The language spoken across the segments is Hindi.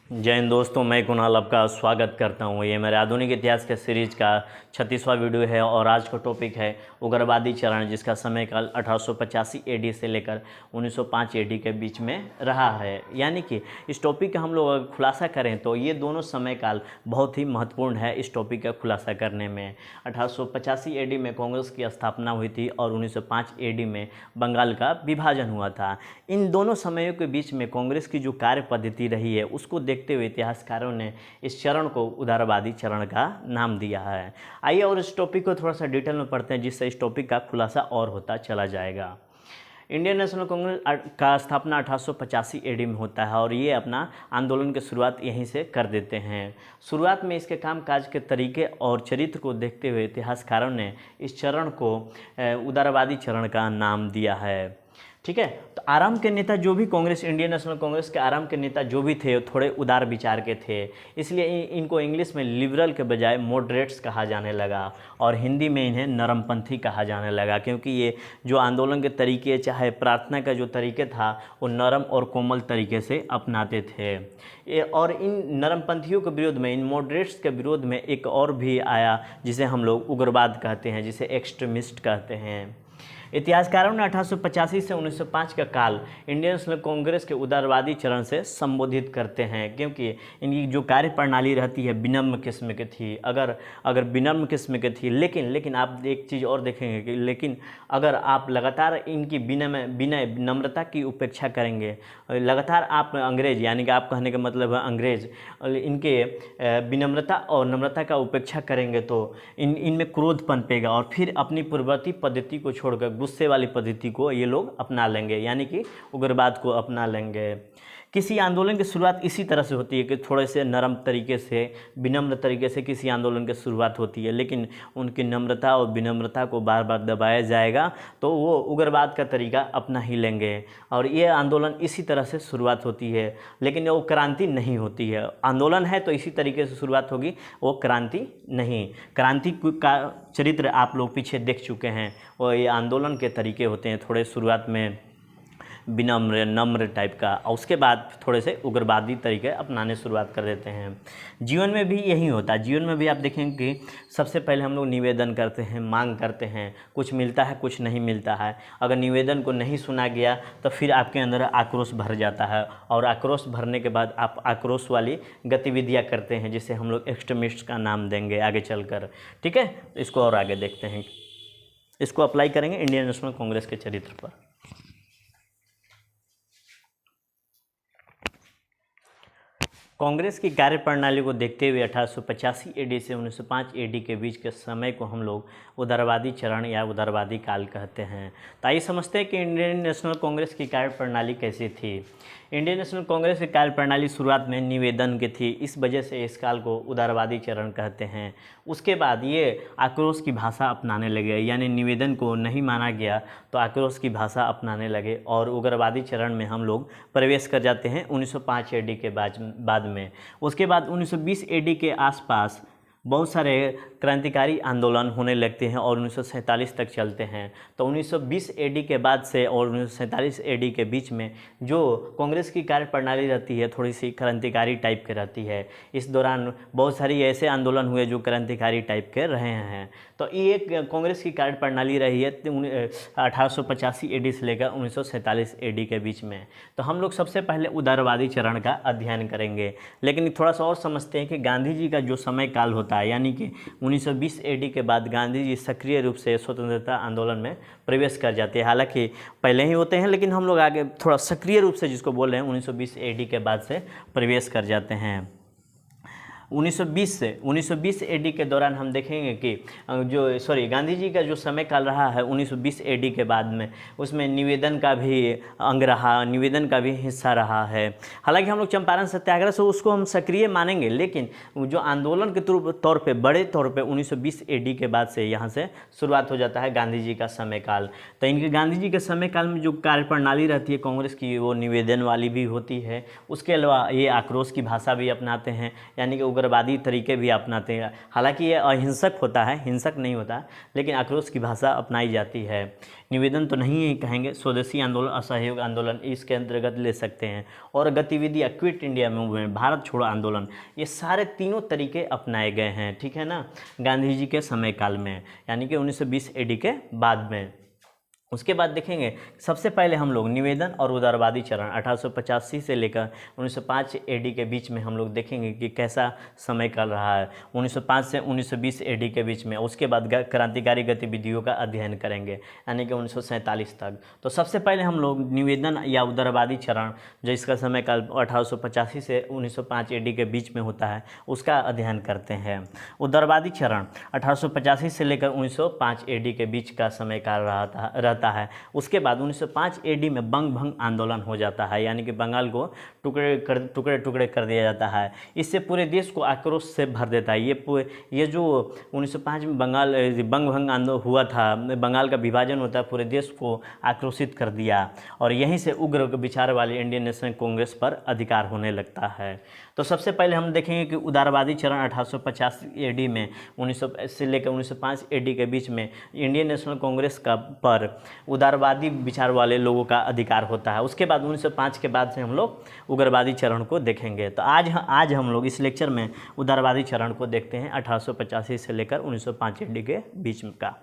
जय हिंद दोस्तों, मैं कुणाल आपका स्वागत करता हूँ। ये मेरे आधुनिक इतिहास के सीरीज का 36वां वीडियो है और आज का टॉपिक है उग्रवादी चरण, जिसका समय काल 1885 एडी से लेकर 1905 एडी के बीच में रहा है। यानी कि इस टॉपिक का हम लोग अगर खुलासा करें तो ये दोनों समय काल बहुत ही महत्वपूर्ण है इस टॉपिक का खुलासा करने में। 1885 एडी में कांग्रेस की स्थापना हुई थी और 1905 एडी में बंगाल का विभाजन हुआ था। इन दोनों समयों के बीच में कांग्रेस की जो कार्य पद्धति रही है उसको देखते हुए इतिहासकारों ने इस चरण को उदारवादी चरण का नाम दिया है। आइए और इस टॉपिक को थोड़ा सा डिटेल में पढ़ते हैं, जिससे इस टॉपिक का खुलासा और होता चला जाएगा। इंडियन नेशनल कांग्रेस का स्थापना 1885 एडी में होता है और ये अपना आंदोलन की शुरुआत यहीं से कर देते हैं। शुरुआत में इसके कामकाज के तरीके और चरित्र को देखते हुए इतिहासकारों ने इस चरण को उदारवादी चरण का नाम दिया है। ठीक है, तो आरंभ के नेता जो भी कांग्रेस, इंडियन नेशनल कांग्रेस के आरंभ के नेता जो भी थे थोड़े उदार विचार के थे, इसलिए इनको इंग्लिश में लिबरल के बजाय मॉडरेट्स कहा जाने लगा और हिंदी में इन्हें नरमपंथी कहा जाने लगा, क्योंकि ये जो आंदोलन के तरीके, चाहे प्रार्थना का जो तरीके था, वो नरम और कोमल तरीके से अपनाते थे। और इन नरमपंथियों के विरोध में, इन मॉडरेट्स के विरोध में एक और भी आया जिसे हम लोग उग्रवाद कहते हैं, जिसे एक्सट्रीमिस्ट कहते हैं। इतिहासकारों ने 1885 से 1905 का काल इंडियन नेशनल कांग्रेस के उदारवादी चरण से संबोधित करते हैं, क्योंकि इनकी जो कार्य प्रणाली रहती है विनम्र किस्म की थी। अगर विनम्र किस्म की थी, लेकिन आप एक चीज़ और देखेंगे कि लेकिन अगर आप लगातार इनकी विनय नम्रता की उपेक्षा करेंगे, लगातार आप अंग्रेज, यानी कि आप कहने का मतलब है अंग्रेज, इनके विनम्रता और नम्रता का उपेक्षा करेंगे तो इनमें क्रोध पनपेगा और फिर अपनी पूर्ववर्ती पद्धति को छोड़कर गुस्से वाली पद्धति को ये लोग अपना लेंगे, यानी कि उग्रवाद को अपना लेंगे। किसी आंदोलन की शुरुआत इसी तरह से होती है कि थोड़े से नरम तरीके से, विनम्र तरीके से किसी आंदोलन की शुरुआत होती है, लेकिन उनकी नम्रता और विनम्रता को बार बार दबाया जाएगा तो वो उग्रवाद का तरीका अपना ही लेंगे और ये आंदोलन इसी तरह से शुरुआत होती है। लेकिन वो क्रांति नहीं होती है। आंदोलन है तो इसी तरीके से शुरुआत होगी, वो क्रांति नहीं। क्रांति का चरित्र आप लोग पीछे देख चुके हैं, और ये आंदोलन के तरीके होते हैं थोड़े शुरुआत में विनम्र नम्र टाइप का, और उसके बाद थोड़े से उग्रवादी तरीके अपनाने शुरुआत कर देते हैं। जीवन में भी यही होता है। जीवन में भी आप देखेंगे कि सबसे पहले हम लोग निवेदन करते हैं, मांग करते हैं, कुछ मिलता है कुछ नहीं मिलता है। अगर निवेदन को नहीं सुना गया तो फिर आपके अंदर आक्रोश भर जाता है और आक्रोश भरने के बाद आप आक्रोश वाली गतिविधियाँ करते हैं, जिसे हम लोग एक्सट्रीमिस्ट का नाम देंगे आगे चलकर। ठीक है, इसको और आगे देखते हैं, इसको अप्लाई करेंगे इंडियन नेशनल कांग्रेस के चरित्र पर। कांग्रेस की कार्यप्रणाली को देखते हुए 1885 एडी से 1905 एडी के बीच के समय को हम लोग उदारवादी चरण या उदारवादी काल कहते हैं। तो आइए समझते हैं कि इंडियन नेशनल कांग्रेस की कार्यप्रणाली कैसी थी। इंडियन नेशनल कांग्रेस की कार्यप्रणाली शुरुआत में निवेदन की थी, इस वजह से इस काल को उदारवादी चरण कहते हैं। उसके बाद ये आक्रोश की भाषा अपनाने लगे, यानी निवेदन को नहीं माना गया तो आक्रोश की भाषा अपनाने लगे और उग्रवादी चरण में हम लोग प्रवेश कर जाते हैं 1905 एडी के बाद में। उसके बाद 1920 एडी के आसपास बहुत सारे क्रांतिकारी आंदोलन होने लगते हैं और 1947 तक चलते हैं। तो 1920 एडी के बाद से और 1947 एडी के बीच में जो कांग्रेस की कार्यप्रणाली रहती है थोड़ी सी क्रांतिकारी टाइप की रहती है। इस दौरान बहुत सारी ऐसे आंदोलन हुए जो क्रांतिकारी टाइप के रहे हैं। तो ये एक कांग्रेस की कार्यप्रणाली रही है 1885 एडी से लेकर 1947 एडी के बीच में। तो हम लोग सबसे पहले उदारवादी चरण का अध्ययन करेंगे, लेकिन थोड़ा सा और समझते हैं कि गांधी जी का जो समय काल होता है, यानी कि 1920 एडी के बाद गांधी जी सक्रिय रूप से स्वतंत्रता आंदोलन में प्रवेश कर जाते हैं। हालांकि पहले ही होते हैं, लेकिन हम लोग आगे थोड़ा सक्रिय रूप से जिसको बोल रहे हैं 1920 एडी के बाद से प्रवेश कर जाते हैं। 1920 एडी के दौरान हम देखेंगे कि गांधी जी का जो समय काल रहा है 1920 एडी के बाद में, उसमें निवेदन का भी अंग रहा, निवेदन का भी हिस्सा रहा है। हालांकि हम लोग चंपारण सत्याग्रह से उसको हम सक्रिय मानेंगे, लेकिन जो आंदोलन के तौर पे बड़े तौर पे 1920 एडी के बाद से यहाँ से शुरुआत हो जाता है गांधी जी का समय काल। तो इनके गांधी जी के समय काल में जो कार्यप्रणाली रहती है कांग्रेस की, वो निवेदन वाली भी होती है। उसके अलावा ये आक्रोश की भाषा भी अपनाते हैं, यानी कि उग्रवादी तरीके भी अपनाते हैं। हालांकि ये अहिंसक होता है, हिंसक नहीं होता, लेकिन आक्रोश की भाषा अपनाई जाती है। निवेदन तो नहीं कहेंगे, स्वदेशी आंदोलन, असहयोग आंदोलन इसके अंतर्गत ले सकते हैं। और गतिविधियाँ, क्विट इंडिया मूवमेंट, भारत छोड़ो आंदोलन, ये सारे तीनों तरीके अपनाए गए हैं, ठीक है ना, गांधी जी के समय काल में, यानी कि 1920 AD के बाद में। उसके बाद देखेंगे सबसे पहले हम लोग निवेदन और उदारवादी चरण 1885 से लेकर 1905 AD के बीच में हम लोग देखेंगे कि कैसा समय चल रहा है 1905 से 1920 AD के बीच में। उसके बाद क्रांतिकारी गतिविधियों का अध्ययन करेंगे, यानी कि 1947 तक। तो सबसे पहले हम लोग निवेदन या उदारवादी चरण, जो इसका समय काल 1885 से 1905 AD के बीच में होता है, उसका अध्ययन करते हैं। उदारवादी चरण 1885 से लेकर 1905 AD के बीच का समय काल रहता है। उसके बाद 1905 AD में बंग भंग आंदोलन हो जाता है, यानी कि बंगाल को टुकड़े टुकड़े कर दिया जाता है। इससे पूरे देश को आक्रोश से भर देता है। ये जो 1905 में बंग भंग आंदोलन हुआ था, बंगाल का विभाजन होता है, पूरे देश को आक्रोशित कर दिया, और यहीं से उग्र विचार वाली इंडियन नेशनल कांग्रेस पर अधिकार होने लगता है। तो सबसे पहले हम देखेंगे कि उदारवादी चरण 1850 AD में 1900 से लेकर 1905 AD के बीच में इंडियन नेशनल कांग्रेस का पर उदारवादी विचार वाले लोगों का अधिकार होता है। उसके बाद 1905 के बाद से हम लोग उग्रवादी चरण को देखेंगे। तो आज हम लोग इस लेक्चर में उदारवादी चरण को देखते हैं 1885 से लेकर 1905 AD के बीच का।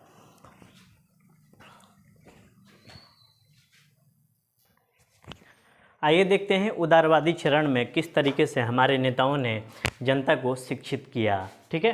आइए देखते हैं उदारवादी चरण में किस तरीके से हमारे नेताओं ने जनता को शिक्षित किया, ठीक है।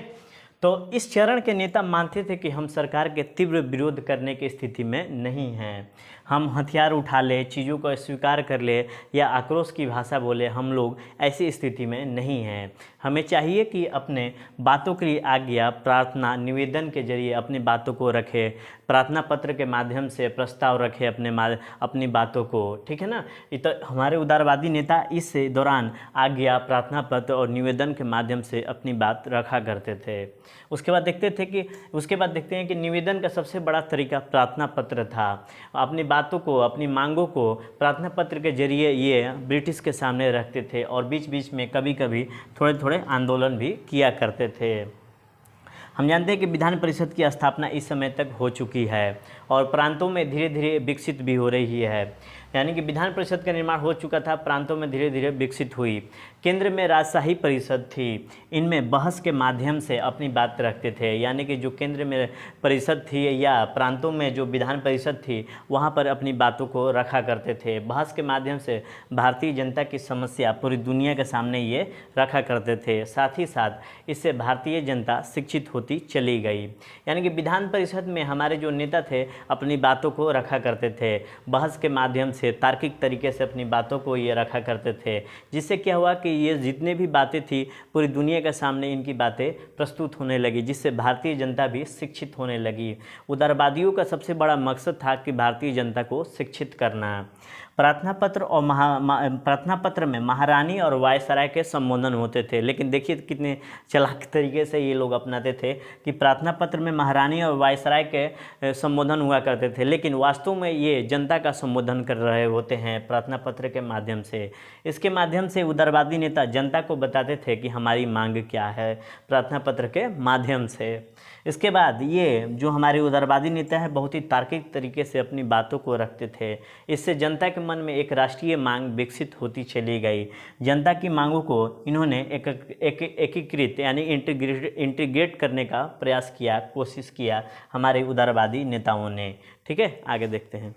तो इस चरण के नेता मानते थे कि हम सरकार के तीव्र विरोध करने की स्थिति में नहीं हैं, हम हथियार उठा ले, चीज़ों को स्वीकार कर ले या आक्रोश की भाषा बोले, हम लोग ऐसी स्थिति में नहीं हैं। हमें चाहिए कि अपने बातों की आज्ञा प्रार्थना निवेदन के जरिए अपनी बातों को रखे, प्रार्थना पत्र के माध्यम से प्रस्ताव रखे अपनी बातों को, ठीक है ना। तो हमारे उदारवादी नेता इस दौरान आज्ञा, प्रार्थना पत्र और निवेदन के माध्यम से अपनी बात रखा करते थे। उसके बाद देखते हैं कि निवेदन का सबसे बड़ा तरीका प्रार्थना पत्र था। अपनी बातों को, अपनी मांगों को प्रार्थना पत्र के जरिए ये ब्रिटिश के सामने रखते थे, और बीच बीच में कभी कभी थोड़े थोड़े आंदोलन भी किया करते थे। हम जानते हैं कि विधान परिषद की स्थापना इस समय तक हो चुकी है और प्रांतों में धीरे धीरे विकसित भी हो रही है, यानी कि विधान परिषद का निर्माण हो चुका था, प्रांतों में धीरे धीरे विकसित हुई। केंद्र में राजशाही परिषद थी, इनमें बहस के माध्यम से अपनी बात रखते थे, यानी कि जो केंद्र में परिषद थी या प्रांतों में जो विधान परिषद थी वहाँ पर अपनी बातों को रखा करते थे। बहस के माध्यम से भारतीय जनता की समस्या पूरी दुनिया के सामने ये रखा करते थे। साथ ही साथ इससे भारतीय जनता शिक्षित होती चली गई, यानी कि विधान परिषद में हमारे जो नेता थे अपनी बातों को रखा करते थे, बहस के माध्यम से तार्किक तरीके से अपनी बातों को ये रखा करते थे, जिससे क्या हुआ कि ये जितने भी बातें थी पूरी दुनिया के सामने इनकी बातें प्रस्तुत होने लगी, जिससे भारतीय जनता भी शिक्षित होने लगी। उदारवादियों का सबसे बड़ा मकसद था कि भारतीय जनता को शिक्षित करना। प्रार्थना पत्र में महारानी और वायसराय के संबोधन होते थे, लेकिन देखिए कितने चालाक तरीके से ये लोग अपनाते थे कि प्रार्थना पत्र में महारानी और वायसराय के संबोधन हुआ करते थे, लेकिन वास्तव में ये जनता का संबोधन कर रहे होते हैं प्रार्थना पत्र के माध्यम से। इसके माध्यम से उदारवादी नेता जनता को बताते थे कि हमारी मांग क्या है, प्रार्थना पत्र के माध्यम से। इसके बाद ये जो हमारे उदारवादी नेता है बहुत ही तार्किक तरीके से अपनी बातों को रखते थे। इससे जनता के मन में एक राष्ट्रीय मांग विकसित होती चली गई। जनता की मांगों को इन्होंने एकीकृत यानी इंटीग्रेट करने का प्रयास किया, कोशिश किया हमारे उदारवादी नेताओं ने। ठीक है, आगे देखते हैं।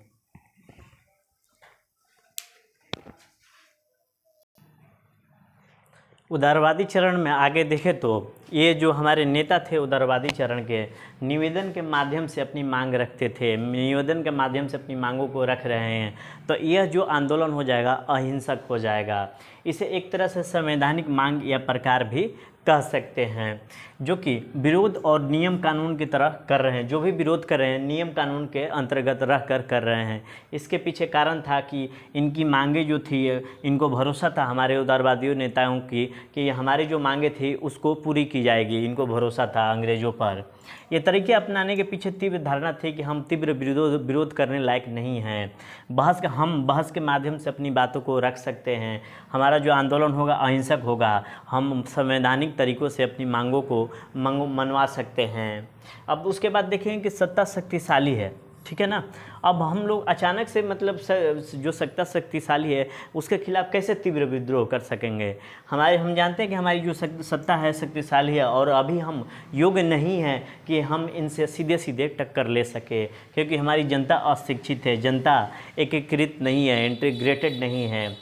उदारवादी चरण में आगे देखें तो ये जो हमारे नेता थे उदारवादी चरण के, निवेदन के माध्यम से अपनी मांग रखते थे, निवेदन के माध्यम से अपनी मांगों को रख रहे हैं, तो यह जो आंदोलन हो जाएगा अहिंसक हो जाएगा। इसे एक तरह से संवैधानिक मांग या प्रकार भी कह सकते हैं, जो कि विरोध और नियम कानून की तरह कर रहे हैं। जो भी विरोध कर रहे हैं नियम कानून के अंतर्गत रह कर रहे हैं। इसके पीछे कारण था कि इनकी मांगे जो थी, इनको भरोसा था हमारे उदारवादी नेताओं की कि हमारी जो मांगे थी उसको पूरी की जाएगी, इनको भरोसा था अंग्रेज़ों पर। ये तरीके अपनाने के पीछे तीव्र धारणा थी कि हम तीव्र विरोध करने लायक नहीं हैं, हम बहस के माध्यम से अपनी बातों को रख सकते हैं, हमारा जो आंदोलन होगा अहिंसक होगा, हम संवैधानिक तरीक़ों से अपनी मांगों को मनवा सकते हैं। अब उसके बाद देखेंगे कि सत्ता शक्तिशाली है, ठीक है ना। अब हम लोग अचानक से मतलब जो सत्ता शक्तिशाली है उसके खिलाफ कैसे तीव्र विद्रोह कर सकेंगे। हम जानते हैं कि हमारी जो सत्ता है शक्तिशाली है और अभी हम योग्य नहीं हैं कि हम इनसे सीधे सीधे टक्कर ले सके, क्योंकि हमारी जनता अशिक्षित है, जनता एकीकृत नहीं है, इंटीग्रेटेड नहीं है।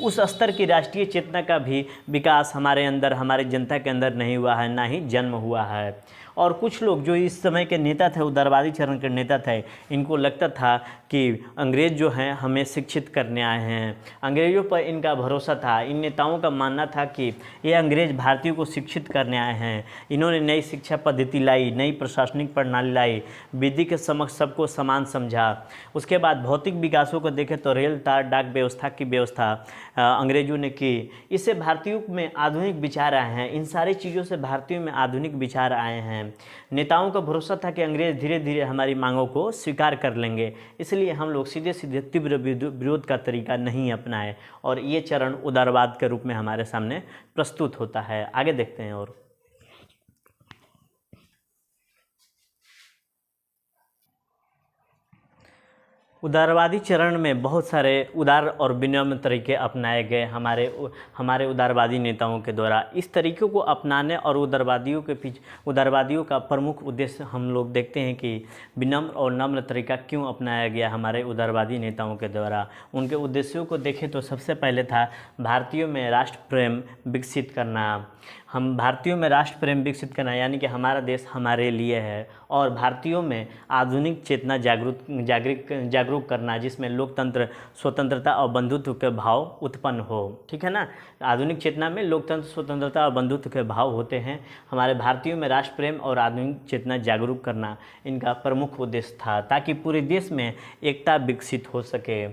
उस स्तर की राष्ट्रीय चेतना का भी विकास हमारे अंदर, हमारे जनता के अंदर नहीं हुआ है, ना ही जन्म हुआ है। और कुछ लोग जो इस समय के नेता थे, उदारवादी चरण के नेता थे, इनको लगता था कि अंग्रेज़ जो हैं हमें शिक्षित करने आए हैं, अंग्रेज़ों पर इनका भरोसा था। इन नेताओं का मानना था कि ये अंग्रेज़ भारतीयों को शिक्षित करने आए हैं, इन्होंने नई शिक्षा पद्धति लाई, नई प्रशासनिक प्रणाली लाई, विधि के समक्ष सबको समान समझा। उसके बाद भौतिक विकासों को देखें तो रेल, तार, डाक व्यवस्था की व्यवस्था अंग्रेज़ों ने की। इससे भारतीयों में आधुनिक विचार आए हैं, इन सारी चीज़ों से भारतीयों में आधुनिक विचार आए हैं। नेताओं का भरोसा था कि अंग्रेज़ धीरे धीरे हमारी मांगों को स्वीकार कर लेंगे, इसलिए हम लोग सीधे सीधे तीव्र विरोध का तरीका नहीं अपनाए, और ये चरण उदारवाद के रूप में हमारे सामने प्रस्तुत होता है। आगे देखते हैं। और उदारवादी चरण में बहुत सारे उदार और विनम्र तरीके अपनाए गए हमारे उदारवादी नेताओं के द्वारा। इस तरीक़ों को अपनाने और उदारवादियों का प्रमुख उद्देश्य हम लोग देखते हैं कि विनम्र और नम्र तरीका क्यों अपनाया गया हमारे उदारवादी नेताओं के द्वारा। उनके उद्देश्यों को देखें तो सबसे पहले था भारतीयों में राष्ट्र प्रेम विकसित करना। हम भारतीयों में राष्ट्र प्रेम विकसित करना यानी कि हमारा देश हमारे लिए है, और भारतीयों में आधुनिक चेतना जागरूक करना, जिसमें लोकतंत्र, स्वतंत्रता और बंधुत्व के भाव उत्पन्न हो, ठीक है ना। आधुनिक चेतना में लोकतंत्र, स्वतंत्रता और बंधुत्व के भाव होते हैं। हमारे भारतीयों में राष्ट्र प्रेम और आधुनिक चेतना जागरूक करना इनका प्रमुख उद्देश्य था, ताकि पूरे देश में एकता विकसित हो सके।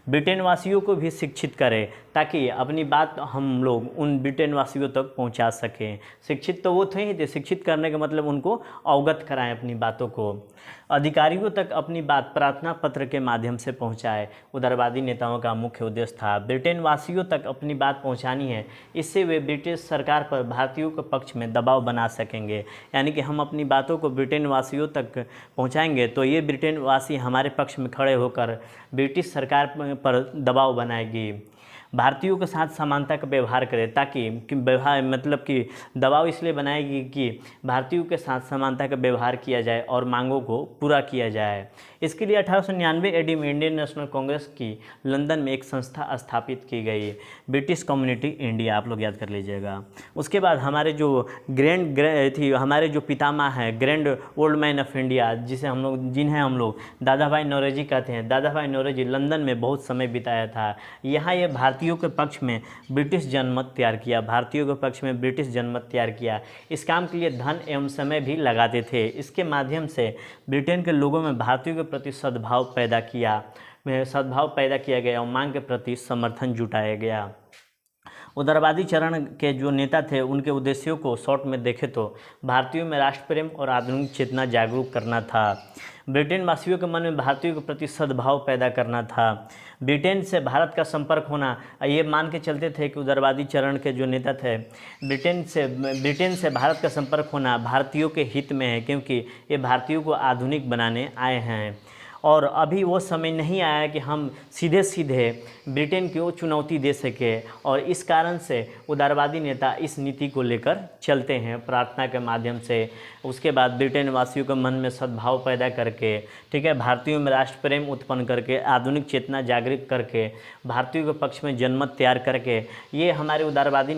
ब्रिटेन वासियों को भी शिक्षित करें, ताकि अपनी बात हम लोग उन ब्रिटेन वासियों तक पहुंचा सकें। शिक्षित तो वो थे ही थे, शिक्षित करने का मतलब उनको अवगत कराएं अपनी बातों को। अधिकारियों तक अपनी बात प्रार्थना पत्र के माध्यम से पहुंचाएं, उदारवादी नेताओं का मुख्य उद्देश्य था। ब्रिटेन वासियों तक अपनी बात पहुंचानी है, इससे वे ब्रिटिश सरकार पर भारतीयों के पक्ष में दबाव बना सकेंगे। यानी कि हम अपनी बातों को ब्रिटेन वासियों तक पहुंचाएंगे तो ये ब्रिटेन वासी हमारे पक्ष में खड़े होकर ब्रिटिश सरकार पर दबाव बनाएगी। भारतीयों के साथ समानता का व्यवहार करें, ताकि व्यवहार मतलब कि दबाव इसलिए बनाएगी कि भारतीयों के साथ समानता का व्यवहार किया जाए और मांगों को पूरा किया जाए। इसके लिए 1899 ईस्वी में इंडियन नेशनल कांग्रेस की लंदन में एक संस्था स्थापित की गई, ब्रिटिश कम्युनिटी इंडिया, आप लोग याद कर लीजिएगा। उसके बाद हमारे जो हमारे जो पितामह हैं, grand old man of India, जिन्हें हम लोग दादा भाई नौरोजी कहते हैं, दादा भाई नौरोजी लंदन में बहुत समय बिताया था। यहाँ ये भारतीयों के पक्ष में ब्रिटिश जनमत तैयार किया, भारतीयों के पक्ष में ब्रिटिश जनमत तैयार किया। इस काम के लिए धन एवं समय भी लगाते थे। इसके माध्यम से ब्रिटेन के लोगों में भारतीयों के प्रति सद्भाव पैदा किया गया और मांग के प्रति समर्थन जुटाया गया। उदारवादी चरण के जो नेता थे उनके उद्देश्यों को शॉर्ट में देखें तो भारतीयों में राष्ट्र प्रेम और आधुनिक चेतना जागरूक करना था। ब्रिटेन वासियों के मन में भारतीयों के प्रति सद्भाव पैदा करना था। ब्रिटेन से भारत का संपर्क होना, ये मान के चलते थे कि उदारवादी चरण के जो नेता थे, ब्रिटेन से भारत का संपर्क होना भारतीयों के हित में है, क्योंकि ये भारतीयों को आधुनिक बनाने आए हैं। और अभी वो समय नहीं आया कि हम सीधे सीधे ब्रिटेन को चुनौती दे सके, और इस कारण से उदारवादी नेता इस नीति को लेकर चलते हैं प्रार्थना के माध्यम से। उसके बाद ब्रिटेन वासियों के मन में सद्भाव पैदा करके, ठीक है, भारतीयों में राष्ट्र प्रेम उत्पन्न करके, आधुनिक चेतना जागृत करके, भारतीयों के पक्ष में जनमत तैयार करके, ये हमारे उदारवादी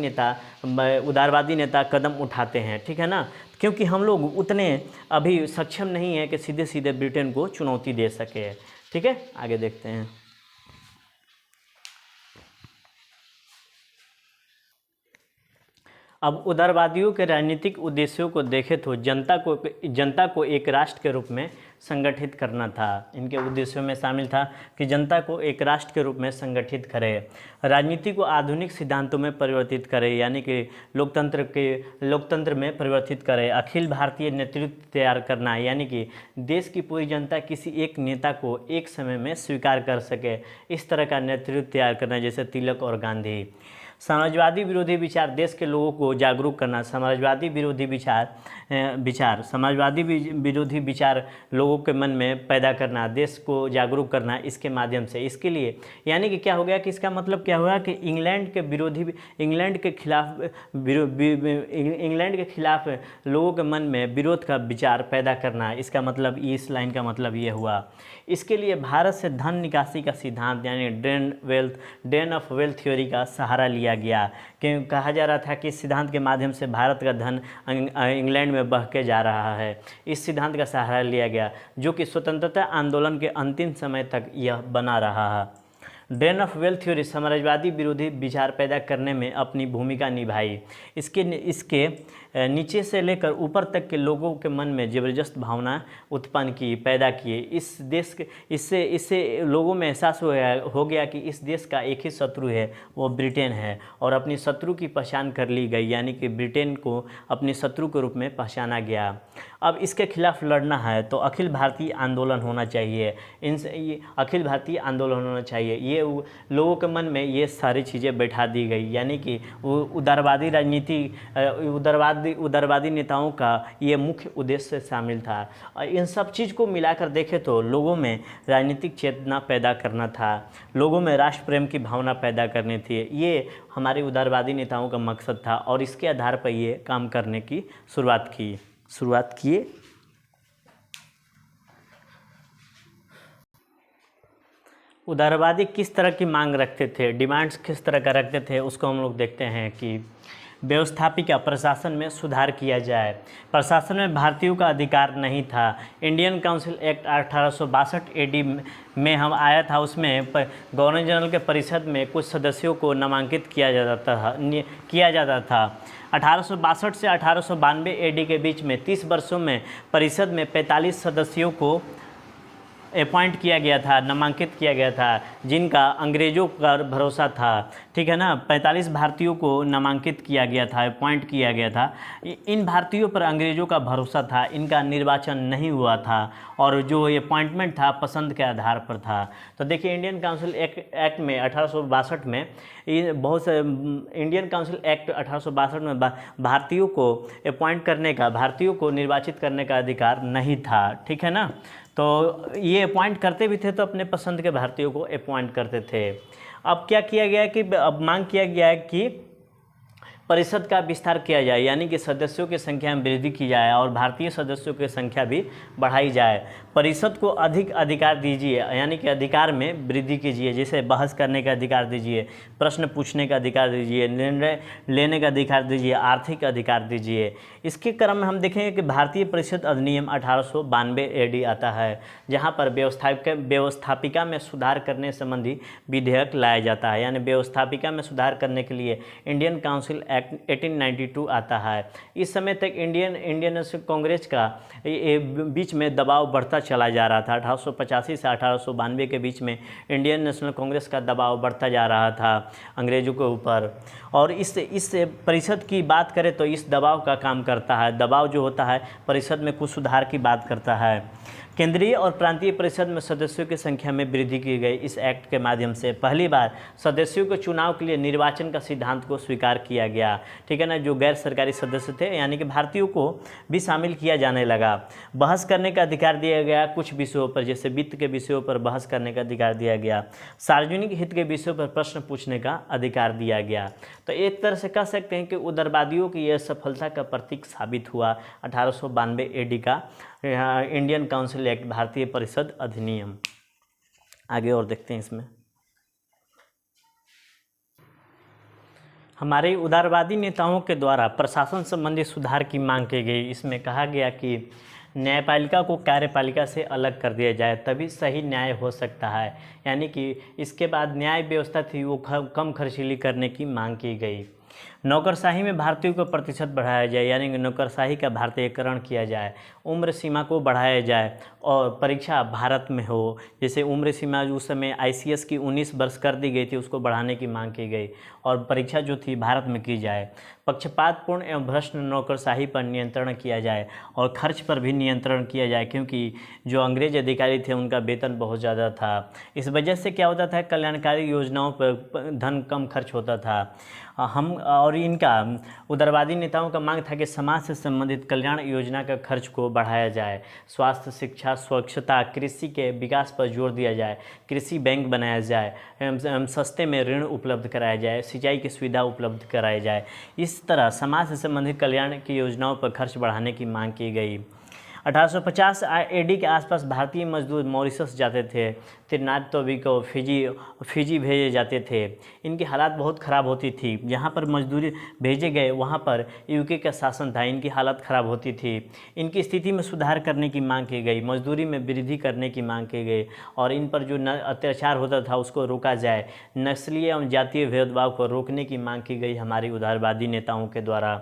नेता कदम उठाते हैं, ठीक है ना। क्योंकि हम लोग उतने अभी सक्षम नहीं हैं कि सीधे सीधे ब्रिटेन को चुनौती दे सके, ठीक है। आगे देखते हैं। अब उदारवादियों के राजनीतिक उद्देश्यों को देखें तो जनता को एक राष्ट्र के रूप में संगठित करना था। इनके उद्देश्यों में शामिल था कि जनता को एक राष्ट्र के रूप में संगठित करे, राजनीति को आधुनिक सिद्धांतों में परिवर्तित करे, यानी कि लोकतंत्र में परिवर्तित करे, अखिल भारतीय नेतृत्व तैयार करना, यानी कि देश की पूरी जनता किसी एक नेता को एक समय में स्वीकार कर सके, इस तरह का नेतृत्व तैयार करना, जैसे तिलक और गांधी। समाजवादी विरोधी विचार, देश के लोगों को जागरूक करना, समाजवादी विरोधी विचार लोगों के मन में पैदा करना, देश को जागरूक करना इसके माध्यम से। इसके लिए यानी कि क्या हो गया कि इसका मतलब क्या हुआ कि इंग्लैंड के खिलाफ लोगों के मन में विरोध का विचार पैदा करना, इसका मतलब इस लाइन का मतलब ये हुआ। इसके लिए भारत से धन निकासी का सिद्धांत यानी ड्रेन ऑफ वेल्थ थ्योरी का सहारा लिया गया, क्योंकि कहा जा रहा था कि इस सिद्धांत के माध्यम से भारत का धन इंग्लैंड में बह के जा रहा है। इस सिद्धांत का सहारा लिया गया जो कि स्वतंत्रता आंदोलन के अंतिम समय तक यह बना रहा है। Drain of wealth theory Samajwadi विरोधी विचार पैदा करने में अपनी भूमिका निभाई। इसके नीचे से लेकर ऊपर तक के लोगों के मन में ज़बरदस्त भावना उत्पन्न की, पैदा किए। इससे लोगों में एहसास हो गया कि इस देश का एक ही शत्रु है, वो ब्रिटेन है, और अपनी शत्रु की पहचान कर ली गई, यानी कि ब्रिटेन को अपने शत्रु के रूप में पहचाना गया। अब इसके खिलाफ लड़ना है तो अखिल भारतीय आंदोलन होना चाहिए, अखिल भारतीय आंदोलन होना चाहिए। ये लोगों के मन में ये सारी चीज़ें बैठा दी गई, यानी कि उदारवादी राजनीति, उदारवादी नेताओं का ये मुख्य उद्देश्य शामिल था। इन सब चीज़ को मिलाकर देखें तो लोगों में राजनीतिक चेतना पैदा करना था, लोगों में राष्ट्र प्रेम की भावना पैदा करनी थी। ये हमारे उदारवादी नेताओं का मकसद था और इसके आधार पर ये काम करने की शुरुआत किए। उदारवादी किस तरह की मांग रखते थे, डिमांड्स किस तरह का रखते थे, उसको हम लोग देखते हैं कि व्यवस्थापिका प्रशासन में सुधार किया जाए। प्रशासन में भारतीयों का अधिकार नहीं था। इंडियन काउंसिल एक्ट 1862 एडी में हम आया था, उसमें गवर्नर जनरल के परिषद में कुछ सदस्यों को नामांकित किया जाता था। 1862 से 1892 एडी के बीच में 30 वर्षों में परिषद में 45 सदस्यों को अपॉइंट किया गया था, नामांकित किया गया था, जिनका अंग्रेज़ों पर भरोसा था। ठीक है ना, 45 भारतीयों को नामांकित किया गया था, अपॉइंट किया गया था। इन भारतीयों पर अंग्रेज़ों का भरोसा था, इनका निर्वाचन नहीं हुआ था और जो ये अपॉइंटमेंट था पसंद के आधार पर था। तो देखिए इंडियन काउंसिल एक्ट में 1862 में बहुत से इंडियन काउंसिल एक्ट 1862 में भारतीयों को अपॉइंट करने का, भारतीयों को निर्वाचित करने का अधिकार नहीं था। ठीक है ना, तो ये अपॉइंट करते भी थे तो अपने पसंद के भारतीयों को अपॉइंट करते थे। अब क्या किया गया कि अब मांग किया गया है कि परिषद का विस्तार किया जाए, यानी कि सदस्यों की संख्या में वृद्धि की जाए और भारतीय सदस्यों की संख्या भी बढ़ाई जाए। परिषद को अधिक अधिकार दीजिए, यानी कि अधिकार में वृद्धि कीजिए, जैसे बहस करने का अधिकार दीजिए, प्रश्न पूछने का अधिकार दीजिए, निर्णय लेने का अधिकार दीजिए, आर्थिक अधिकार दीजिए। इसके क्रम में हम देखेंगे कि भारतीय परिषद अधिनियम 1892 एडी आता है, जहाँ पर व्यवस्थापिका में सुधार करने संबंधी विधेयक लाया जाता है। यानी व्यवस्थापिका में सुधार करने के लिए इंडियन काउंसिल एक्ट 1892 आता है। इस समय तक इंडियन नेशनल कांग्रेस का बीच में दबाव बढ़ता चला जा रहा था। 1885 से 1892 के बीच में इंडियन नेशनल कांग्रेस का दबाव बढ़ता जा रहा था अंग्रेज़ों के ऊपर। और इस परिषद की बात करें तो इस दबाव का काम करता है। दबाव जो होता है परिषद में कुछ सुधार की बात करता है। केंद्रीय और प्रांतीय परिषद में सदस्यों की संख्या में वृद्धि की गई। इस एक्ट के माध्यम से पहली बार सदस्यों के चुनाव के लिए निर्वाचन का सिद्धांत को स्वीकार किया गया। ठीक है ना, जो गैर सरकारी सदस्य थे यानी कि भारतीयों को भी शामिल किया जाने लगा। बहस करने का अधिकार दिया गया कुछ विषयों पर, जैसे वित्त के विषयों पर बहस करने का अधिकार दिया गया। सार्वजनिक हित के विषयों पर प्रश्न पूछने का अधिकार दिया गया। तो एक तरह से कह सकते हैं कि उदारवादियों की यह सफलता का प्रतीक साबित हुआ 1892 एडी का इंडियन काउंसिल एक्ट, भारतीय परिषद अधिनियम। आगे और देखते हैं इसमें। हमारे उदारवादी नेताओं के द्वारा प्रशासन संबंधी सुधार की मांग की गई। इसमें कहा गया कि न्यायपालिका को कार्यपालिका से अलग कर दिया जाए, तभी सही न्याय हो सकता है। यानी कि इसके बाद न्याय व्यवस्था थी वो कम खर्चीली करने की मांग की गई। नौकरशाही में भारतीयों का प्रतिशत बढ़ाया जाए, यानी कि नौकरशाही का भारतीयकरण किया जाए। उम्र सीमा को बढ़ाया जाए और परीक्षा भारत में हो। जैसे उम्र सीमा उस समय ICS की 19 वर्ष कर दी गई थी, उसको बढ़ाने की मांग की गई और परीक्षा जो थी भारत में की जाए। पक्षपातपूर्ण एवं भ्रष्ट नौकरशाही पर नियंत्रण किया जाए और खर्च पर भी नियंत्रण किया जाए, क्योंकि जो अंग्रेज अधिकारी थे उनका वेतन बहुत ज़्यादा था। इस वजह से क्या होता था, कल्याणकारी योजनाओं पर धन कम खर्च होता था। हम और इनका उदारवादी नेताओं का मांग था कि समाज से संबंधित कल्याण योजना का खर्च को बढ़ाया जाए। स्वास्थ्य, शिक्षा, स्वच्छता, कृषि के विकास पर जोर दिया जाए। कृषि बैंक बनाया जाए एवं सस्ते में ऋण उपलब्ध कराया जाए। सिंचाई की सुविधा उपलब्ध कराई जाए। इस तरह समाज से संबंधित कल्याण की योजनाओं पर खर्च बढ़ाने की मांग की गई। 1850 AD के आसपास भारतीय मजदूर मॉरिशस जाते थे, त्रिनाद टोबैगो, फिजी भेजे जाते थे। इनकी हालात बहुत ख़राब होती थी। जहाँ पर मजदूरी भेजे गए वहाँ पर UK का शासन था, इनकी हालत ख़राब होती थी। इनकी स्थिति में सुधार करने की मांग की गई, मजदूरी में वृद्धि करने की मांग की गई और इन पर जो अत्याचार होता था उसको रोका जाए। नस्लीय एवं जातीय भेदभाव को रोकने की मांग की गई हमारी उदारवादी नेताओं के द्वारा।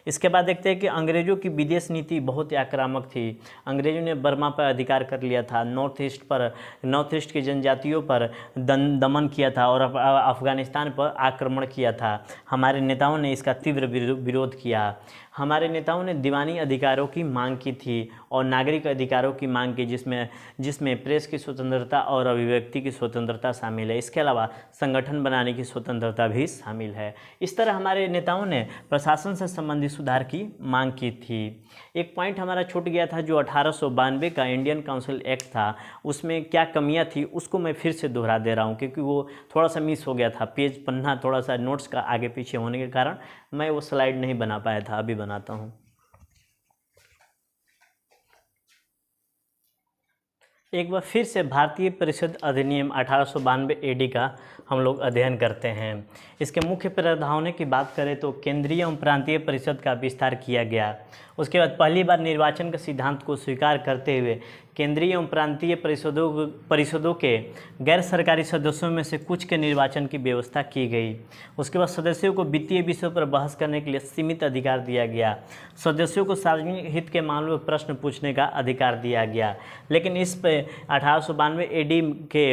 इसके बाद देखते हैं कि अंग्रेज़ों की विदेश नीति बहुत ही आक्रामक थी। अंग्रेज़ों ने बर्मा पर अधिकार कर लिया था, नॉर्थ ईस्ट की जनजातियों पर दमन किया था और अफ़गानिस्तान पर आक्रमण किया था। हमारे नेताओं ने इसका तीव्र विरोध किया। हमारे नेताओं ने दीवानी अधिकारों की मांग की थी और नागरिक अधिकारों की मांग की, जिसमें प्रेस की स्वतंत्रता और अभिव्यक्ति की स्वतंत्रता शामिल है। इसके अलावा संगठन बनाने की स्वतंत्रता भी शामिल है। इस तरह हमारे नेताओं ने प्रशासन से संबंधित सुधार की मांग की थी। एक पॉइंट हमारा छूट गया था, जो 1892 का इंडियन काउंसिल एक्ट था, उसमें क्या कमियां थी उसको मैं फिर से दोहरा दे रहा हूं, क्योंकि वो थोड़ा सा मिस हो गया था। पेज पन्ना थोड़ा सा नोट्स का आगे पीछे होने के कारण मैं वो स्लाइड नहीं बना पाया था, अभी बनाता हूं। एक बार फिर से भारतीय परिषद अधिनियम 1892 AD का हम लोग अध्ययन करते हैं। इसके मुख्य प्रावधानों की बात करें तो केंद्रीय एवं प्रांतीय परिषद का विस्तार किया गया। उसके बाद पहली बार निर्वाचन के सिद्धांत को स्वीकार करते हुए केंद्रीय एवं प्रांतीय परिषदों के गैर सरकारी सदस्यों में से कुछ के निर्वाचन की व्यवस्था की गई। उसके बाद सदस्यों को वित्तीय विषयों पर बहस करने के लिए सीमित अधिकार दिया गया। सदस्यों को सार्वजनिक हित के मामलों में प्रश्न पूछने का अधिकार दिया गया। लेकिन इस पे 1892 AD के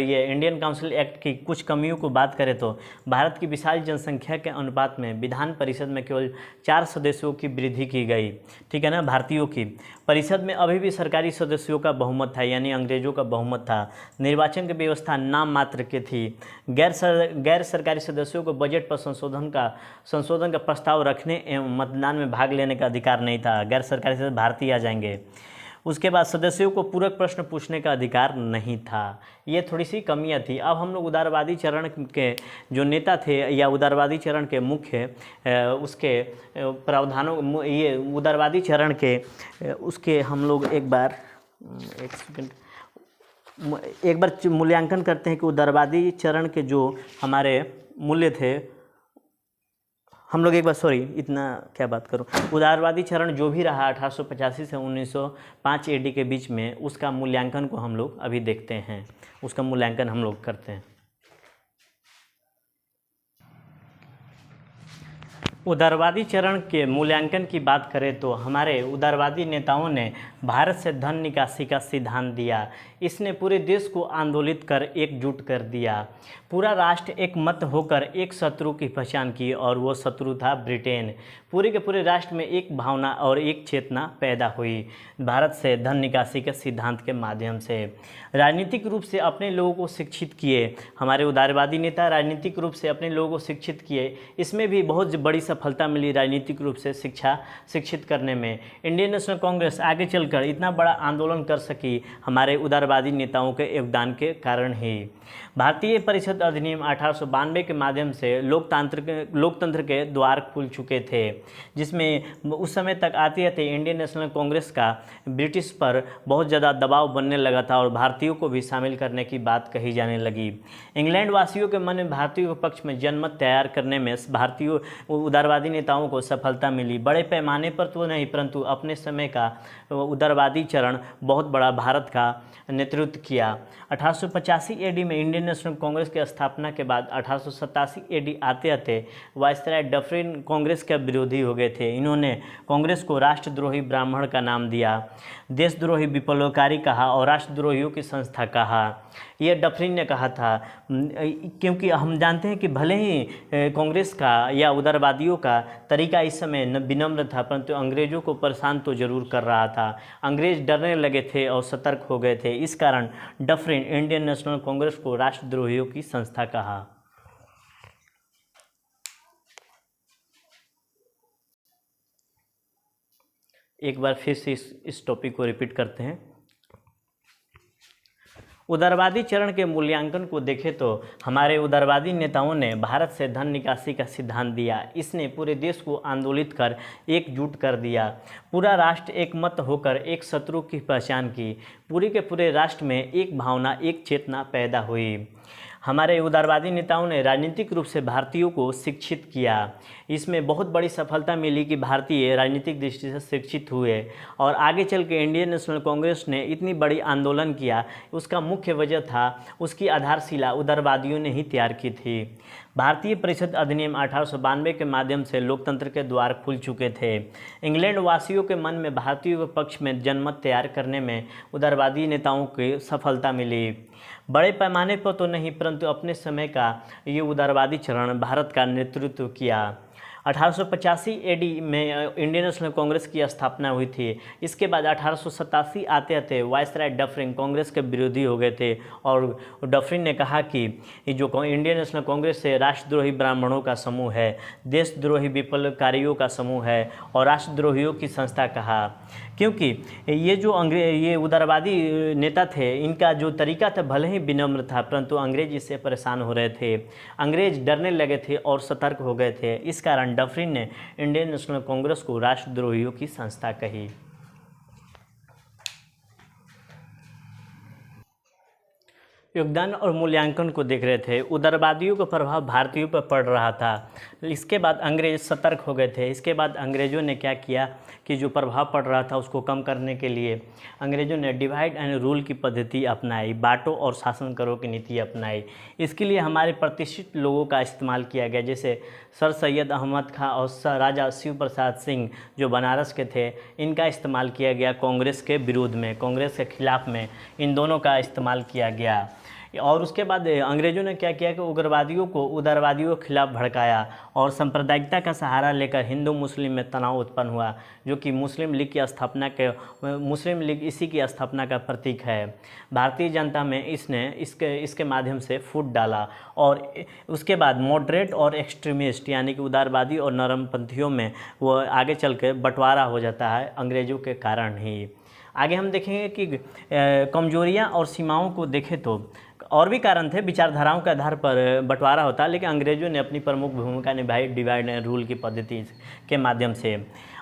ये इंडियन काउंसिल एक्ट की कुछ कमियों को बात करें तो भारत की विशाल जनसंख्या के अनुपात में विधान परिषद में केवल 4 सदस्यों की वृद्धि की गई, ठीक है ना, भारतीयों की। परिषद में अभी भी सरकारी सदस्यों का बहुमत था, यानी अंग्रेजों का बहुमत था। निर्वाचन की व्यवस्था नाम मात्र की थी। गैर सरकारी सदस्यों को बजट पर संशोधन का प्रस्ताव रखने एवं मतदान में भाग लेने का अधिकार नहीं था। गैर सरकारी सदस्य भारतीय आ जाएंगे। उसके बाद सदस्यों को पूरक प्रश्न पूछने का अधिकार नहीं था। ये थोड़ी सी कमियां थी। अब हम लोग उदारवादी चरण के जो नेता थे या उदारवादी चरण के मुख्य उसके प्रावधानों, ये उदारवादी चरण के उसके हम लोग एक बार मूल्यांकन करते हैं कि उदारवादी चरण के जो हमारे मूल्य थे, हम लोग एक बार इतना क्या बात करूं, उदारवादी चरण जो भी रहा 1885 से 1905 AD के बीच में, उसका मूल्यांकन को हम लोग अभी देखते हैं। उसका मूल्यांकन हम लोग करते हैं। उदारवादी चरण के मूल्यांकन की बात करें तो हमारे उदारवादी नेताओं ने भारत से धन निकासी का सिद्धांत दिया। इसने पूरे देश को आंदोलित कर एकजुट कर दिया। पूरा राष्ट्र एक मत होकर एक शत्रु की पहचान की और वो शत्रु था ब्रिटेन। पूरे के पूरे राष्ट्र में एक भावना और एक चेतना पैदा हुई भारत से धन निकासी के सिद्धांत के माध्यम से। राजनीतिक रूप से अपने लोगों को शिक्षित किए। हमारे उदारवादी नेता राजनीतिक रूप से अपने लोगों को शिक्षित किए। इसमें भी बहुत बड़ी सफलता मिली राजनीतिक रूप से शिक्षित करने में। इंडियन नेशनल कांग्रेस आगे चलकर इतना बड़ा आंदोलन कर सकी हमारे उदारवादी नेताओं के योगदान के कारण ही। भारतीय परिषद अधिनियम 1892 के माध्यम से लोकतंत्र के द्वार खुल चुके थे, जिसमें उस समय तक आते आते इंडियन नेशनल कांग्रेस का ब्रिटिश पर बहुत ज़्यादा दबाव बनने लगा था और भारतीयों को भी शामिल करने की बात कही जाने लगी। इंग्लैंड वासियों के मन में भारतीयों के पक्ष में जनमत तैयार करने में भारतीय उदारवादी नेताओं को सफलता मिली। बड़े पैमाने पर तो नहीं, परंतु अपने समय का उदारवादी चरण बहुत बड़ा भारत का नेतृत्व किया। 1885 एडी में इंडियन नेशनल कांग्रेस की स्थापना के बाद 1887 एडी आते आते वायसराय डफरिन कांग्रेस के विरोधी हो गए थे। इन्होंने कांग्रेस को राष्ट्रद्रोही ब्राह्मण का नाम दिया, देशद्रोही विप्लवकारी कहा और राष्ट्रद्रोहियों की संस्था कहा। ये डफरिन ने कहा था, क्योंकि हम जानते हैं कि भले ही कांग्रेस का या उदारवादियों का तरीका इस समय विनम्र था, परंतु अंग्रेज़ों को परेशान तो जरूर कर रहा था। अंग्रेज डरने लगे थे और सतर्क हो गए थे। इस कारण डफरिन इंडियन नेशनल कांग्रेस को राष्ट्रद्रोहियों की संस्था कहा। एक बार फिर से इस टॉपिक को रिपीट करते हैं। उदारवादी चरण के मूल्यांकन को देखें तो हमारे उदारवादी नेताओं ने भारत से धन निकासी का सिद्धांत दिया। इसने पूरे देश को आंदोलित कर एकजुट कर दिया। पूरा राष्ट्र एक मत होकर एक शत्रु की पहचान की। पूरे के पूरे राष्ट्र में एक भावना, एक चेतना पैदा हुई। हमारे उदारवादी नेताओं ने राजनीतिक रूप से भारतीयों को शिक्षित किया। इसमें बहुत बड़ी सफलता मिली कि भारतीय राजनीतिक दृष्टि से शिक्षित हुए और आगे चल के इंडियन नेशनल कांग्रेस ने इतनी बड़ी आंदोलन किया। उसका मुख्य वजह था उसकी आधारशिला उदारवादियों ने ही तैयार की थी। भारतीय परिषद अधिनियम 1892 के माध्यम से लोकतंत्र के द्वार खुल चुके थे। इंग्लैंड वासियों के मन में भारतीयों के पक्ष में जनमत तैयार करने में उदारवादी नेताओं की सफलता मिली। बड़े पैमाने पर तो नहीं, परंतु अपने समय का ये उदारवादी चरण भारत का नेतृत्व किया। 1885 एडी में इंडियन नेशनल कांग्रेस की स्थापना हुई थी। इसके बाद 1887 आते आते वायसराय डफरिन कांग्रेस के विरोधी हो गए थे और डफरिन ने कहा कि जो इंडियन नेशनल कांग्रेस है राष्ट्रद्रोही ब्राह्मणों का समूह है, देशद्रोही विप्लवकारियों का समूह है और राष्ट्रद्रोहियों की संस्था कहा। क्योंकि ये उदारवादी नेता थे, इनका जो तरीका था भले ही विनम्र था, परंतु अंग्रेज इससे परेशान हो रहे थे। अंग्रेज डरने लगे थे और सतर्क हो गए थे। इस कारण डफरिन ने इंडियन नेशनल कांग्रेस को राष्ट्रद्रोहियों की संस्था कही। योगदान और मूल्यांकन को देख रहे थे। उदारवादियों का प्रभाव भारतीयों पर पड़ रहा था। इसके बाद अंग्रेज सतर्क हो गए थे। इसके बाद अंग्रेज़ों ने क्या किया कि जो प्रभाव पड़ रहा था उसको कम करने के लिए अंग्रेज़ों ने डिवाइड एंड रूल की पद्धति अपनाई, बांटो और शासन करो की नीति अपनाई। इसके लिए हमारे प्रतिष्ठित लोगों का इस्तेमाल किया गया, जैसे सर सैयद अहमद खां और राजा शिव प्रसाद सिंह जो बनारस के थे, इनका इस्तेमाल किया गया कांग्रेस के विरोध में, कांग्रेस के खिलाफ में इन दोनों का इस्तेमाल किया गया। और उसके बाद अंग्रेज़ों ने क्या किया कि उग्रवादियों को उदारवादियों के खिलाफ भड़काया और सांप्रदायिकता का सहारा लेकर हिंदू मुस्लिम में तनाव उत्पन्न हुआ, जो कि मुस्लिम लीग इसी की स्थापना का प्रतीक है। भारतीय जनता में इसके माध्यम से फूट डाला और उसके बाद मॉडरेट और एक्सट्रीमिस्ट यानी कि उदारवादी और नरमपंथियों में वो आगे चल के बंटवारा हो जाता है अंग्रेज़ों के कारण ही। आगे हम देखेंगे कि कमजोरियां और सीमाओं को देखें तो और भी कारण थे, विचारधाराओं के आधार पर बंटवारा होता, लेकिन अंग्रेज़ों ने अपनी प्रमुख भूमिका निभाई डिवाइड एंड रूल की पद्धति के माध्यम से।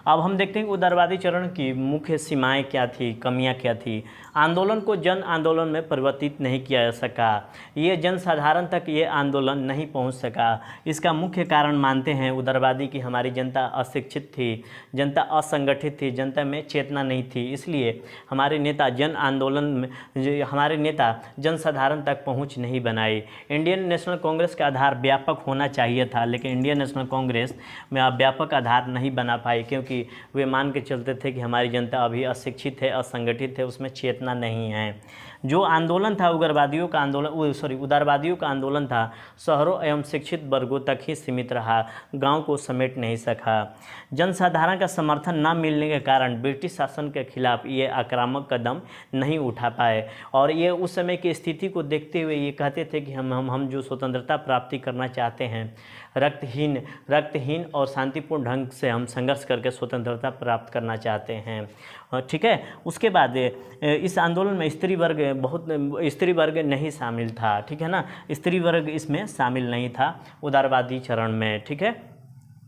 अब हम देखते हैं कि उदारवादी चरण की मुख्य सीमाएं क्या थी, कमियां क्या थी। आंदोलन को जन आंदोलन में परिवर्तित नहीं किया जा सका। ये जनसाधारण तक ये आंदोलन नहीं पहुंच सका। इसका मुख्य कारण मानते हैं उदारवादी की हमारी जनता अशिक्षित थी, जनता असंगठित थी, जनता में चेतना नहीं थी। इसलिए हमारे नेता जनसाधारण तक पहुंच नहीं बनाई। इंडियन नेशनल कांग्रेस का आधार व्यापक होना चाहिए था, लेकिन इंडियन नेशनल कांग्रेस में व्यापक आधार नहीं बना पाई, क्योंकि वे मान के चलते थे कि हमारी जनता अभी अशिक्षित है, असंगठित है, उसमें चेतना नहीं है। जो आंदोलन था उदारवादियों का आंदोलन था, शहरों एवं शिक्षित वर्गों तक ही सीमित रहा, गांव को समेट नहीं सका। जनसाधारण का समर्थन न मिलने के कारण ब्रिटिश शासन के खिलाफ ये आक्रामक कदम नहीं उठा पाए और ये उस समय की स्थिति को देखते हुए ये कहते थे कि हम जो स्वतंत्रता प्राप्ति करना चाहते हैं, रक्तहीन और शांतिपूर्ण ढंग से हम संघर्ष करके स्वतंत्रता प्राप्त करना चाहते हैं। ठीक है। उसके बाद इस आंदोलन में स्त्री वर्ग नहीं शामिल था। ठीक है ना, स्त्री वर्ग इसमें शामिल नहीं था उदारवादी चरण में। ठीक है।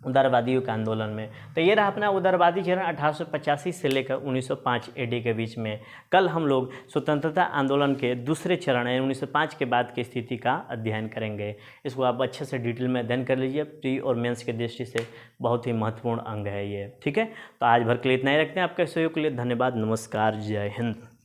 उदारवादियों के आंदोलन में। तो ये रहा अपना उदारवादी चरण 1885 से लेकर 1905 एडी के बीच में। कल हम लोग स्वतंत्रता आंदोलन के दूसरे चरण 1905 के बाद की स्थिति का अध्ययन करेंगे। इसको आप अच्छे से डिटेल में अध्ययन कर लीजिए, प्री और मेंस की दृष्टि से बहुत ही महत्वपूर्ण अंग है ये। ठीक है, तो आज भर के लिए इतना ही रखते हैं। आपके सहयोग के लिए धन्यवाद। नमस्कार, जय हिंद।